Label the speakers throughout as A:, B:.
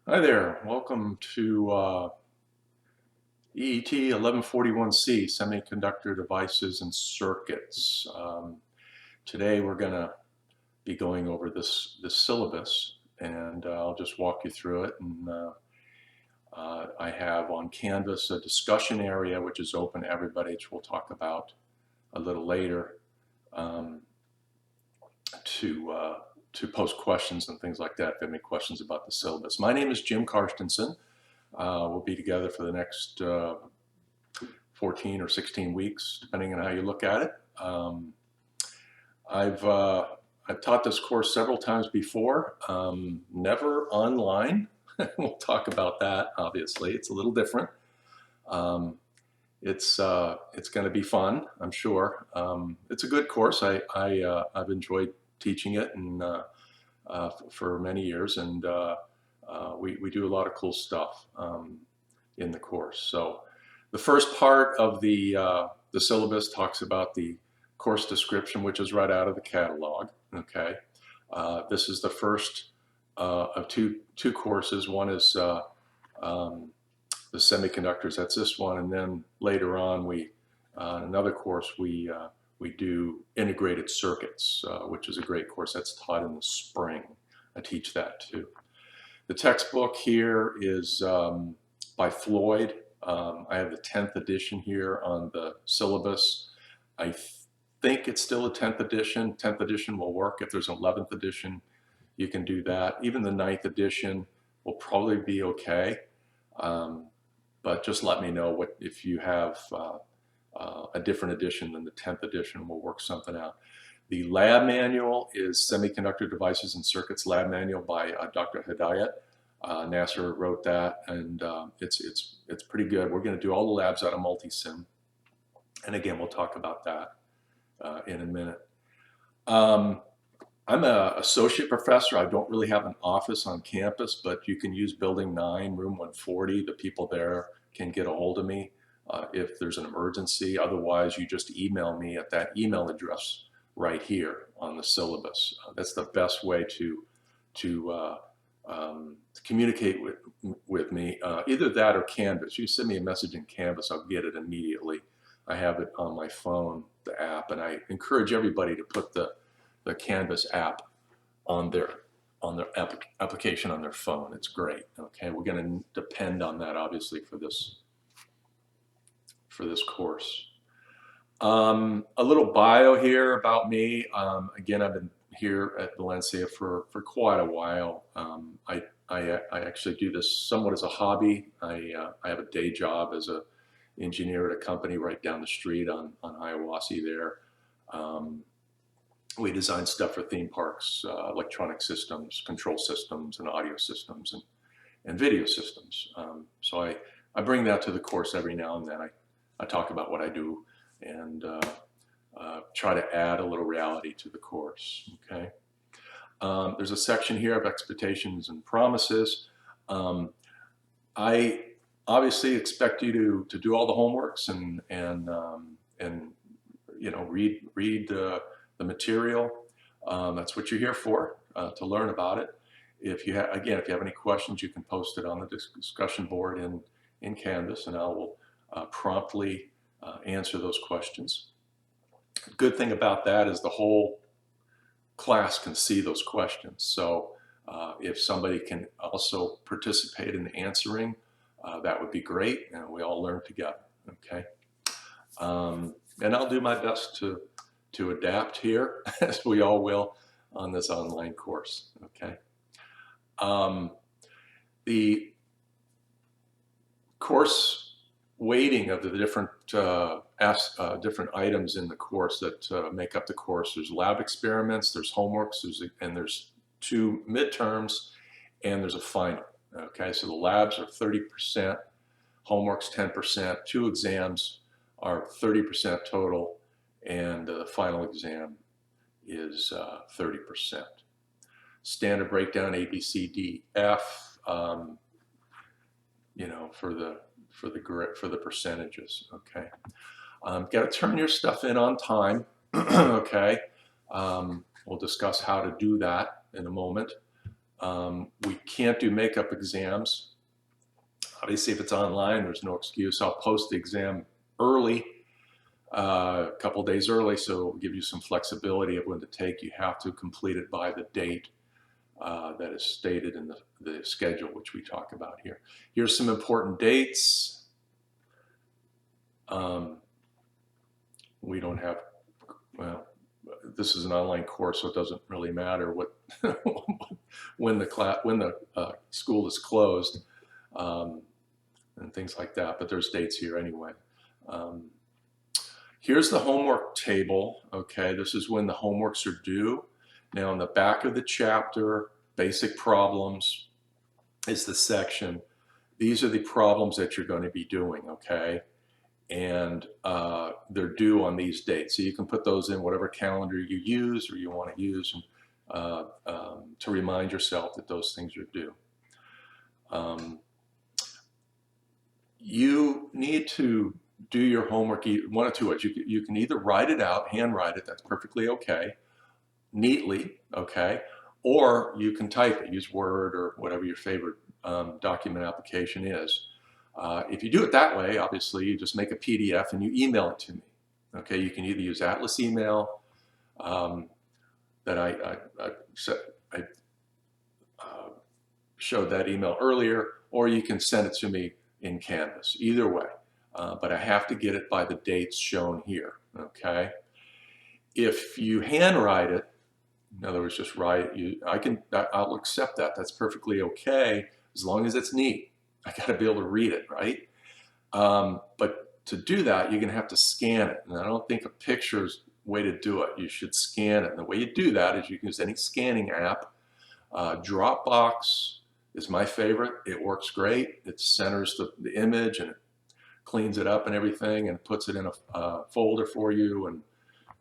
A: Hi there, welcome to EET-1141C, Semiconductor Devices and Circuits. Today we're going to be going over this syllabus, and I'll just walk you through it. And I have on Canvas a discussion area which is open to everybody, which we'll talk about a little later, to post questions and things like that if you have any questions about the syllabus. My name is Jim Karstensen. We'll be together for the next 14 or 16 weeks, depending on how you look at it. I've taught this course several times before, never online. We'll talk about that, obviously. It's a little different. It's going to be fun, I'm sure. It's a good course. I've enjoyed teaching it and for many years, and we do a lot of cool stuff in the course. So the first part of the syllabus talks about the course description, which is right out of the catalog. Okay, this is the first of two courses. One is the semiconductors. That's this one, and then later on, in another course we do integrated circuits, which is a great course that's taught in the spring. I teach that too. The textbook here is by Floyd. I have the 10th edition here on the syllabus. I think it's still a 10th edition. 10th edition will work. If there's an 11th edition, you can do that. Even the 9th edition will probably be okay. But just let me know if you have a different edition than the 10th edition. We'll work something out. The lab manual is Semiconductor Devices and Circuits lab manual by Dr. Hidayat. Nasser wrote that, and it's pretty good. We're going to do all the labs out of Multisim, and again, we'll talk about that in a minute. I'm an associate professor. I don't really have an office on campus, but you can use Building 9, Room 140. The people there can get a hold of me if there's an emergency. Otherwise, you just email me at that email address right here on the syllabus. That's the best way to communicate with me. Either that or Canvas. You send me a message in Canvas, I'll get it immediately. I have it on my phone, the app, and I encourage everybody to put the Canvas app on their application on their phone. It's great. Okay, we're going to depend on that obviously for this course. A little bio here about me. Again, I've been here at Valencia for quite a while. I actually do this somewhat as a hobby. I have a day job as an engineer at a company right down the street on Hiawassee there. We design stuff for theme parks, electronic systems, control systems, and audio systems, and video systems. So I bring that to the course every now and then. I talk about what I do and try to add a little reality to the course. Okay. There's a section here of expectations and promises. I obviously expect you to do all the homeworks and you know, read the material. That's what you're here for, to learn about it. If you have any questions, you can post it on the discussion board in Canvas, and I will promptly answer those questions. The good thing about that is the whole class can see those questions. So if somebody can also participate in answering, that would be great, and we all learn together. Okay, and I'll do my best to adapt here, as we all will on this online course. Okay, the course weighting of the different different items in the course that make up the course. There's lab experiments, there's homeworks, and there's 2 midterms, and there's a final. Okay, so the labs are 30%, homework's 10%, 2 exams are 30% total, and the final exam is 30%. Standard breakdown A, B, C, D, F. You know, for the percentages. Okay, got to turn your stuff in on time. Okay, we'll discuss how to do that in a moment. We can't do makeup exams. Obviously, if it's online, there's no excuse. I'll post the exam early, a couple days early, so it'll give you some flexibility of when to take. You have to complete it by the date that is stated in the schedule, which we talk about here. Here's some important dates. We don't have, well, this is an online course, so it doesn't really matter what when the school is closed and things like that. But there's dates here anyway. Here's the homework table. Okay, this is when the homeworks are due. Now, in the back of the chapter, basic problems is the section. These are the problems that you're going to be doing. Okay. And they're due on these dates. So you can put those in whatever calendar you use or you want to use to remind yourself that those things are due. You need to do your homework one of two ways. You can either write it out, handwrite it, that's perfectly okay, neatly, okay, or you can type it, use Word or whatever your favorite document application is. If you do it that way, obviously, you just make a PDF and you email it to me. Okay, you can either use Atlas email that I showed that email earlier, or you can send it to me in Canvas. Either way, but I have to get it by the dates shown here. Okay, if you handwrite it, in other words, just write it, I'll accept that. That's perfectly okay as long as it's neat. I got to be able to read it, right? But to do that, you're going to have to scan it. And I don't think a picture is the way to do it. You should scan it. And the way you do that is you can use any scanning app. Dropbox is my favorite. It works great. It centers the image and it cleans it up and everything and puts it in a folder for you, and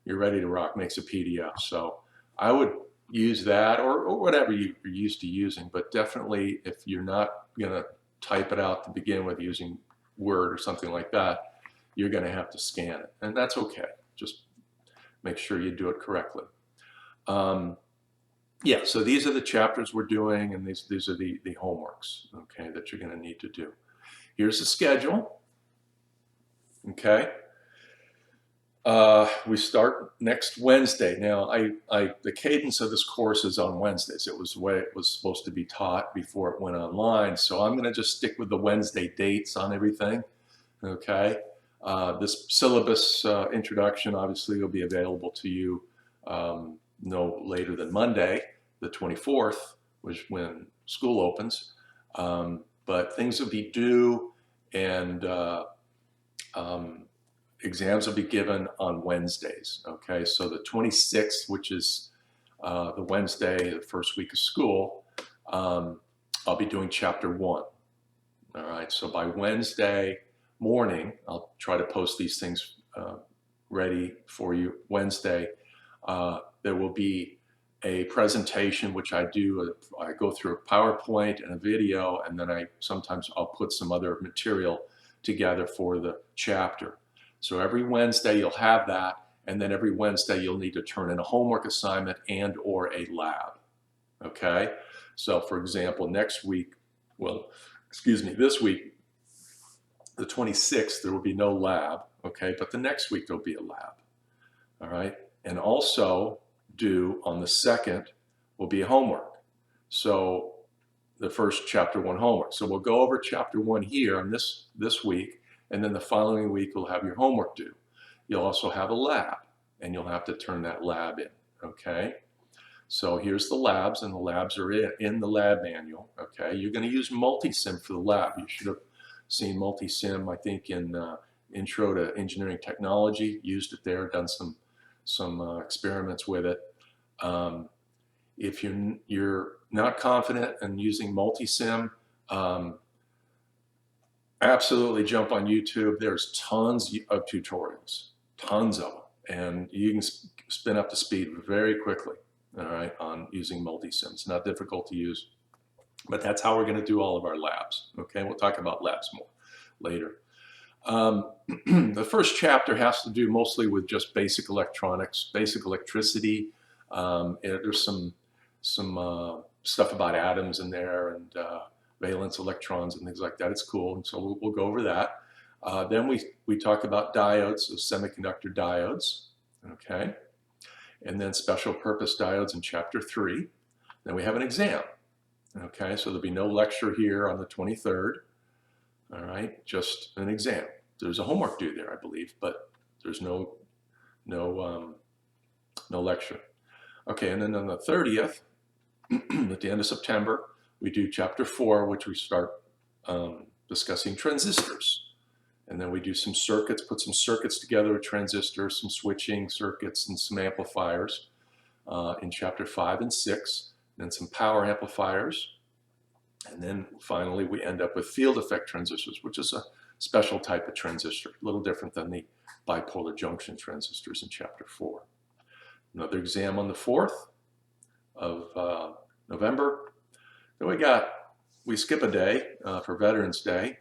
A: you're ready to rock, makes a PDF. So I would use that or whatever you're used to using. But definitely, if you're not going to type it out to begin with using Word or something like that, you're going to have to scan it, and that's okay. Just make sure you do it correctly. Yeah, so these are the chapters we're doing, and these are the homeworks, okay, that you're going to need to do. Here's the schedule. Okay. We start next Wednesday. Now, the cadence of this course is on Wednesdays. It was the way it was supposed to be taught before it went online. So I'm going to just stick with the Wednesday dates on everything. Okay. This syllabus introduction obviously will be available to you no later than Monday, the 24th, which is when school opens. But things will be due, and exams will be given on Wednesdays. Okay, so the 26th, which is the Wednesday, the first week of school, I'll be doing chapter 1. All right, so by Wednesday morning, I'll try to post these things ready for you. Wednesday, there will be a presentation which I do. I go through a PowerPoint and a video, and then sometimes I'll put some other material together for the chapter. So every Wednesday you'll have that, and then every Wednesday you'll need to turn in a homework assignment and or a lab. Okay? So for example, next week, this week, the 26th, there will be no lab, okay? But the next week there'll be a lab, all right? And also due on the 2nd will be a homework. So the first chapter 1 homework. So we'll go over chapter 1 here on this week, and then the following week you'll have your homework due. You'll also have a lab, and you'll have to turn that lab in, okay? So here's the labs, and the labs are in the lab manual, okay? You're going to use Multisim for the lab. You should have seen Multisim, I think, in Intro to Engineering Technology. Used it there, done some experiments with it. If you're not confident in using Multisim, absolutely jump on YouTube. There's tons of tutorials, tons of them, and you can spin up to speed very quickly, all right, on using Multisim. It's not difficult to use, but that's how we're going to do all of our labs, okay? We'll talk about labs more later. The first chapter has to do mostly with just basic electronics, basic electricity. There's some stuff about atoms in there and valence electrons and things like that. It's cool, and so we'll go over that. Then we talk about diodes, so semiconductor diodes, okay? And then special purpose diodes in chapter 3. Then we have an exam, okay? So there'll be no lecture here on the 23rd, all right? Just an exam. There's a homework due there, I believe, but there's no lecture. Okay, and then on the 30th, at the end of September, we do chapter 4, which we start discussing transistors. And then we do some circuits, put some circuits together with transistors, some switching circuits and some amplifiers in chapter 5 and 6, and then some power amplifiers. And then finally we end up with field effect transistors, which is a special type of transistor, a little different than the bipolar junction transistors in chapter 4. Another exam on the 4th of November. Then we skip a day for Veterans Day,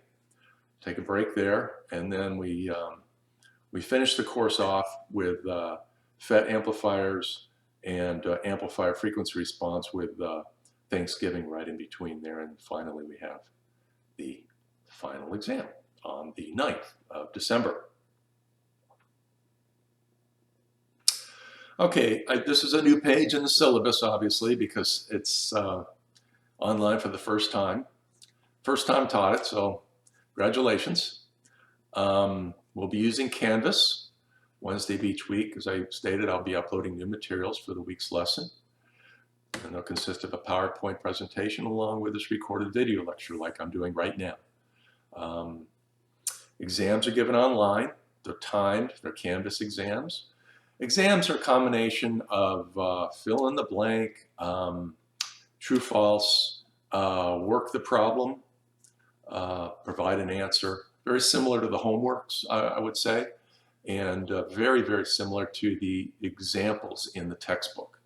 A: take a break there, and then we finish the course off with FET amplifiers and amplifier frequency response with Thanksgiving right in between there, and finally we have the final exam on the 9th of December. Okay, this is a new page in the syllabus, obviously, because it's online for the first time. First time taught it, so congratulations. We'll be using Canvas Wednesday of each week. As I stated, I'll be uploading new materials for the week's lesson. And they'll consist of a PowerPoint presentation along with this recorded video lecture like I'm doing right now. Exams are given online. They're timed. They're Canvas exams. Exams are a combination of fill in the blank, true, false, work the problem, provide an answer. Very similar to the homeworks, I would say, and very, very similar to the examples in the textbook.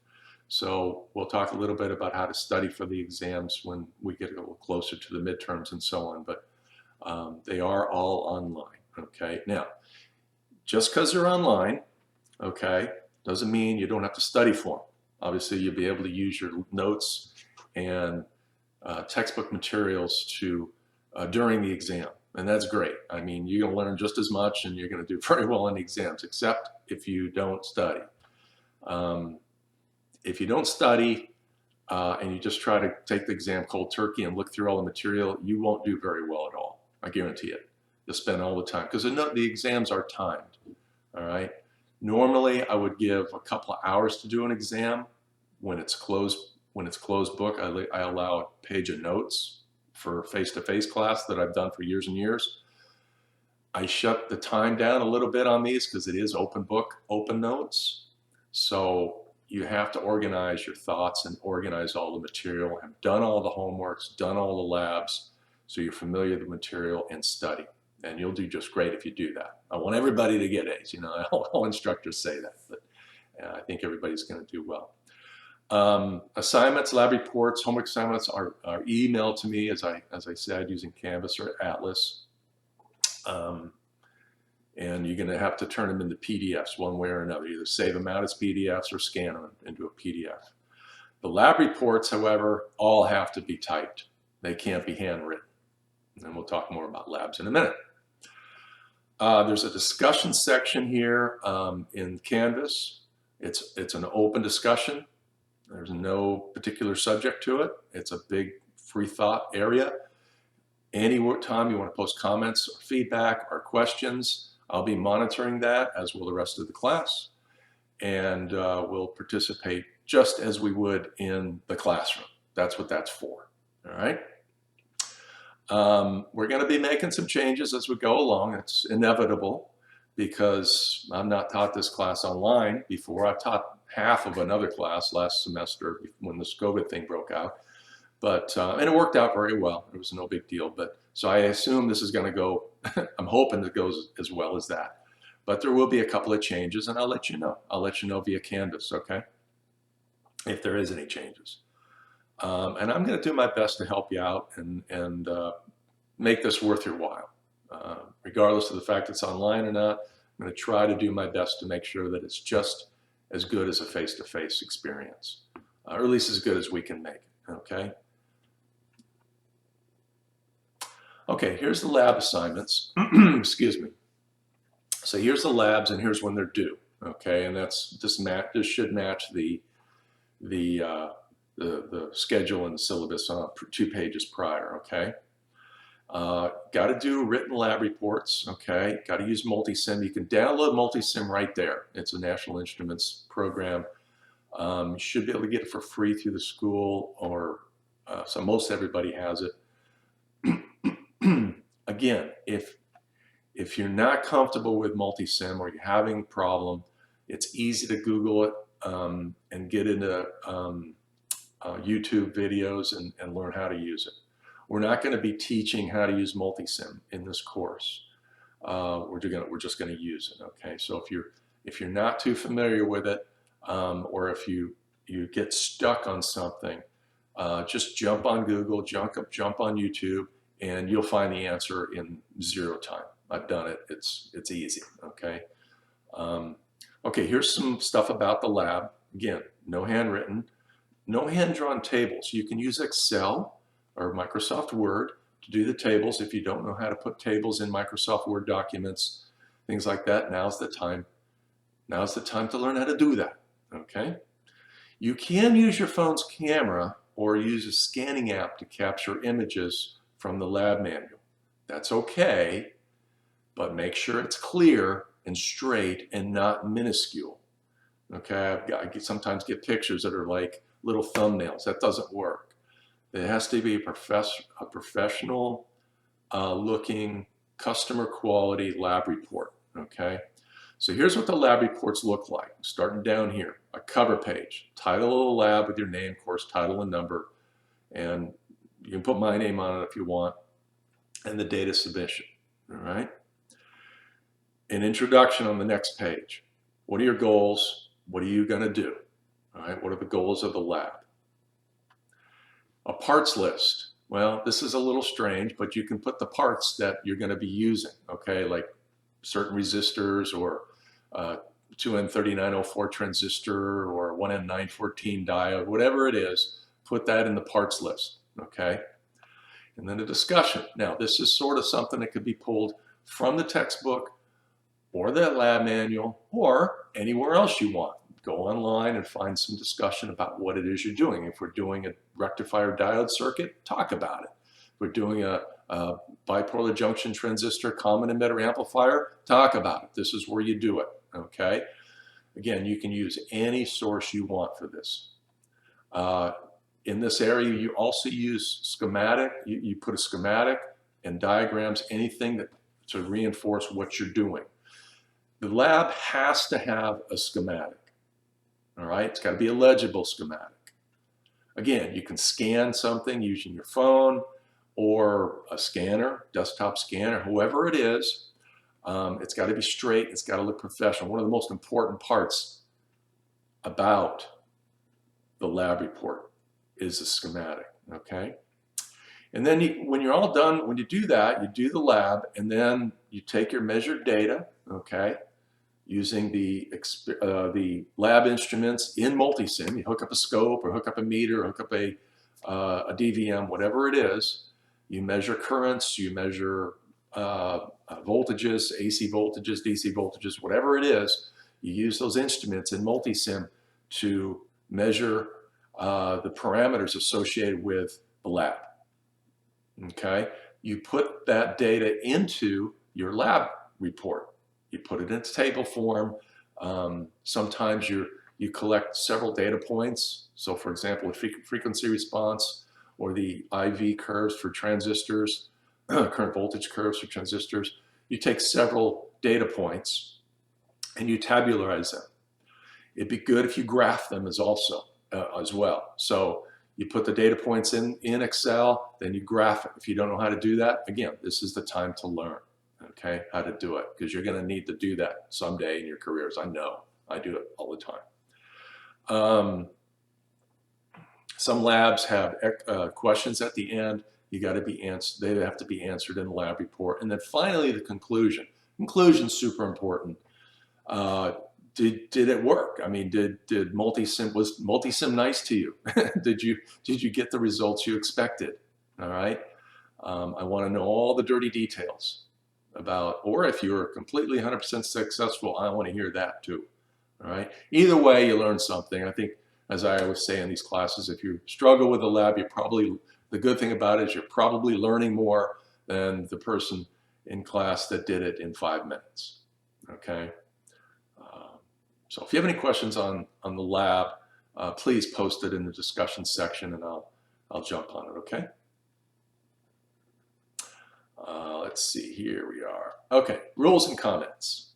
A: So we'll talk a little bit about how to study for the exams when we get a little closer to the midterms and so on, but they are all online, okay? Now, just because they're online, okay, doesn't mean you don't have to study for them. Obviously, you'll be able to use your notes and textbook materials during the exam, and that's great. I mean, you're going to learn just as much and you're going to do very well in the exams, except if you don't study. If you don't study and you just try to take the exam cold turkey and look through all the material, you won't do very well at all. I guarantee it. You'll spend all the time, because the exams are timed, all right? Normally, I would give a couple of hours to do an exam. When it's closed book, I allow a page of notes for face-to-face class that I've done for years and years. I shut the time down a little bit on these because it is open book, open notes. So you have to organize your thoughts and organize all the material, have done all the homeworks, done all the labs, so you're familiar with the material and study. And you'll do just great if you do that. I want everybody to get A's. You know, all instructors say that, but I think everybody's going to do well. Assignments, lab reports, homework assignments are emailed to me, as I said, using Canvas or Atlas. And you're going to have to turn them into PDFs one way or another. Either save them out as PDFs or scan them into a PDF. The lab reports, however, all have to be typed. They can't be handwritten. And we'll talk more about labs in a minute. There's a discussion section here in Canvas. It's an open discussion. There's no particular subject to it. It's a big free thought area. Any time you want to post comments or feedback or questions, I'll be monitoring that, as will the rest of the class. And we'll participate just as we would in the classroom. That's what that's for, all right? We're going to be making some changes as we go along. It's inevitable because I've not taught this class online before. I've taught half of another class last semester when this COVID thing broke out. But, and it worked out very well. It was no big deal. But so I assume this is going to go, I'm hoping it goes as well as that. But there will be a couple of changes, and I'll let you know. I'll let you know via Canvas, okay? If there is any changes. And I'm going to do my best to help you out and make this worth your while. Regardless of the fact it's online or not, I'm going to try to do my best to make sure that it's just as good as a face-to-face experience, or at least as good as we can make it. okay? Okay, here's the lab assignments. Excuse me. So here's the labs, and here's when they're due. Okay, and this should match the schedule and the syllabus 2 pages prior. Okay, got to do written lab reports. Okay, got to use Multisim. You can download Multisim right there. It's a National Instruments program. You should be able to get it for free through the school, or so most everybody has it. Again, if you're not comfortable with Multisim or you're having a problem, it's easy to Google it and get into YouTube videos and learn how to use it. We're not going to be teaching how to use Multisim in this course. We're just going to use it. Okay, so if you're not too familiar with it, or if you get stuck on something, just jump on Google, jump on YouTube, and you'll find the answer in 0 time. I've done it. It's easy. Okay. Okay. Here's some stuff about the lab. Again, no handwritten, no hand-drawn tables. You can use Excel or Microsoft Word to do the tables. If you don't know how to put tables in Microsoft Word documents, things like that, now's the time. Now's the time to learn how to do that. Okay. You can use your phone's camera or use a scanning app to capture images from the lab manual. That's okay, but make sure it's clear and straight and not minuscule. Okay, I sometimes get pictures that are like little thumbnails. That doesn't work. It has to be a professional looking customer quality lab report. Okay, so here's what the lab reports look like. Starting down here, a cover page, title of the lab with your name, course title and number, and you can put my name on it if you want, and the data submission. All right. An introduction on the next page. What are your goals? What are you going to do? All right. What are the goals of the lab? A parts list. Well, this is a little strange, but you can put the parts that you're going to be using. Okay, like certain resistors or 2N3904 transistor or 1N914 diode, whatever it is. Put that in the parts list. Okay. And then a discussion. Now, this is sort of something that could be pulled from the textbook or the lab manual or anywhere else you want. Go online and find some discussion about what it is you're doing. If we're doing a rectifier diode circuit, talk about it. If we're doing a bipolar junction transistor common emitter amplifier, talk about it. This is where you do it. Okay. Again, you can use any source you want for this. In this area, you also use schematic. You put a schematic and diagrams, anything that to reinforce what you're doing. The lab has to have a schematic. All right, it's got to be a legible schematic. Again, you can scan something using your phone or a scanner, desktop scanner, whoever it is. It's got to be straight. It's got to look professional. One of the most important parts about the lab report is a schematic, okay? And then when you're all done, when you do that, you do the lab, and then you take your measured data, okay, using the lab instruments in Multisim. You hook up a scope or hook up a meter or hook up a DVM, whatever it is. You measure currents, you measure voltages, AC voltages, DC voltages, whatever it is. You use those instruments in Multisim to measure the parameters associated with the lab. Okay, you put that data into your lab report. You put it in table form. Sometimes you collect several data points. So, for example, a frequency response or the IV curves for transistors, current voltage curves for transistors. You take several data points and you tabularize them. It'd be good if you graph them as well. So you put the data points in Excel, then you graph it. If you don't know how to do that, again, this is the time to learn, okay, how to do it, because you're going to need to do that someday in your careers. I know. I do it all the time. Some labs have questions at the end. You got to be answered. They have to be answered in the lab report. And then finally, the conclusion. Conclusion's super important. did it work? I mean, was multisim nice to you? did you get the results you expected? All right. I want to know all the dirty details about, or if you're completely 100% successful, I want to hear that too. All right. Either way, you learn something. I think, as I always say in these classes, if you struggle with the lab, the good thing about it is you're probably learning more than the person in class that did it in 5 minutes. Okay. So if you have any questions on the lab, please post it in the discussion section, and I'll jump on it. Okay. Let's see, here we are. Okay, rules and comments.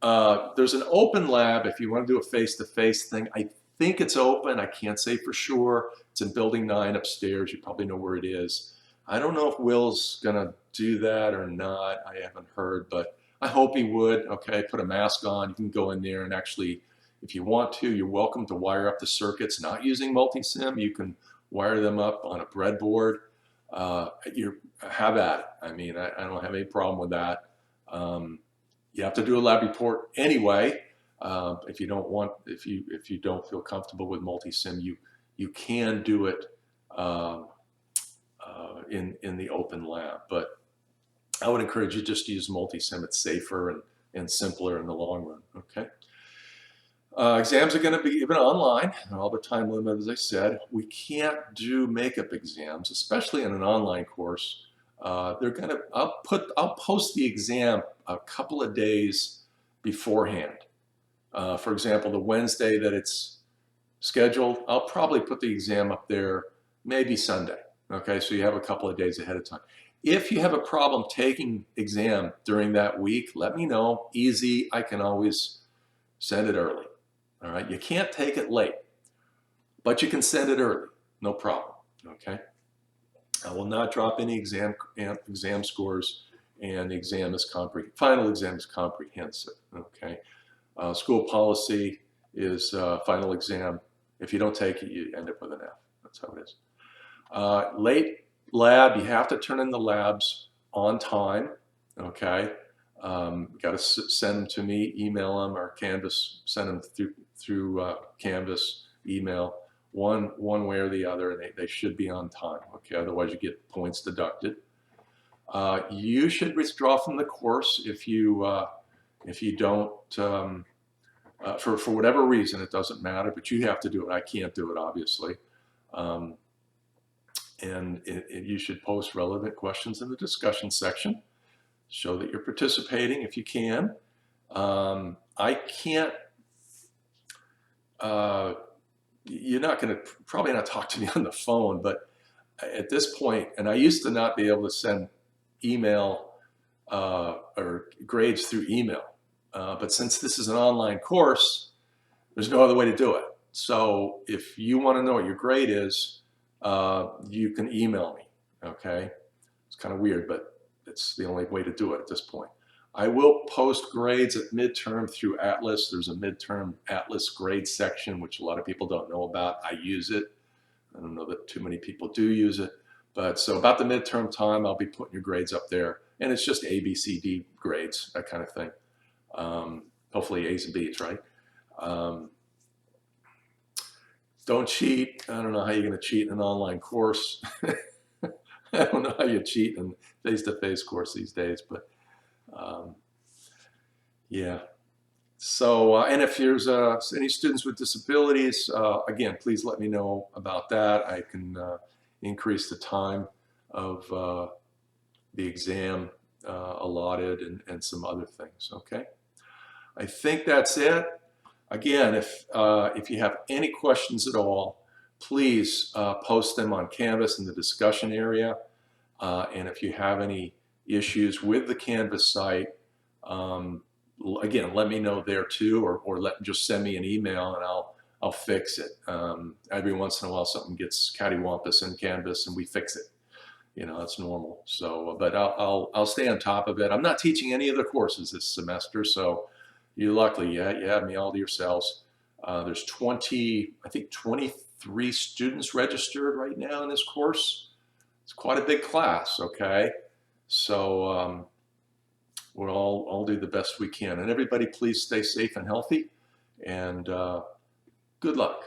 A: There's an open lab if you want to do a face-to-face thing. I think it's open. I can't say for sure. It's in Building 9 upstairs. You probably know where it is. I don't know if Will's going to do that or not. I haven't heard, but I hope he would. Okay, put a mask on. You can go in there and actually, if you want to, you're welcome to wire up the circuits. Not using multisim, you can wire them up on a breadboard. You have at it. I mean, I don't have any problem with that. You have to do a lab report anyway. If you don't feel comfortable with multisim, you can do it in the open lab. But I would encourage you just to use multisim. It's safer and simpler in the long run. Okay. Exams are going to be given online, all the time limit, as I said. We can't do makeup exams, especially in an online course. I'll post the exam a couple of days beforehand. For example, the Wednesday that it's scheduled, I'll probably put the exam up there maybe Sunday. Okay, so you have a couple of days ahead of time. If you have a problem taking exam during that week, let me know. Easy, I can always send it early. All right, you can't take it late, but you can send it early, no problem. Okay, I will not drop any exam scores, and the final exam is comprehensive. Okay, school policy is final exam. If you don't take it, you end up with an F. That's how it is. Late lab, you have to turn in the labs on time. Okay. Got to send them to me, email them, or Canvas, send them through Canvas email, one way or the other, and they should be on time. Okay, otherwise you get points deducted. You should withdraw from the course if you don't, for whatever reason. It doesn't matter, but you have to do it. I can't do it, obviously. And you should post relevant questions in the discussion section. Show that you're participating if you can. I can't, you're not going to probably not talk to me on the phone, but at this point, and I used to not be able to send email or grades through email, but since this is an online course, there's no other way to do it. So if you want to know what your grade is, you can email me. Okay, it's kind of weird, but it's the only way to do it at this point. I will post grades at midterm through Atlas. There's a midterm Atlas grade section, which a lot of people don't know about. I use it. I don't know that too many people do use it. But so about the midterm time, I'll be putting your grades up there. And it's just A, B, C, D grades, that kind of thing. Hopefully A's and B's, right? Don't cheat. I don't know how you're going to cheat in an online course. I don't know how you cheat in face-to-face course these days, but yeah. So, and if there's any students with disabilities, again, please let me know about that. I can increase the time of the exam allotted and some other things, okay? I think that's it. Again, if you have any questions at all, please post them on Canvas in the discussion area. And if you have any issues with the Canvas site, again, let me know there too, or just send me an email and I'll fix it. Every once in a while something gets cattywampus in Canvas and we fix it. You know, that's normal. So, but I'll stay on top of it. I'm not teaching any other courses this semester, so you're lucky. You have me all to yourselves. There's 23 students registered right now in this course. It's quite a big class, okay? So we'll all do the best we can. And everybody, please stay safe and healthy. and good luck.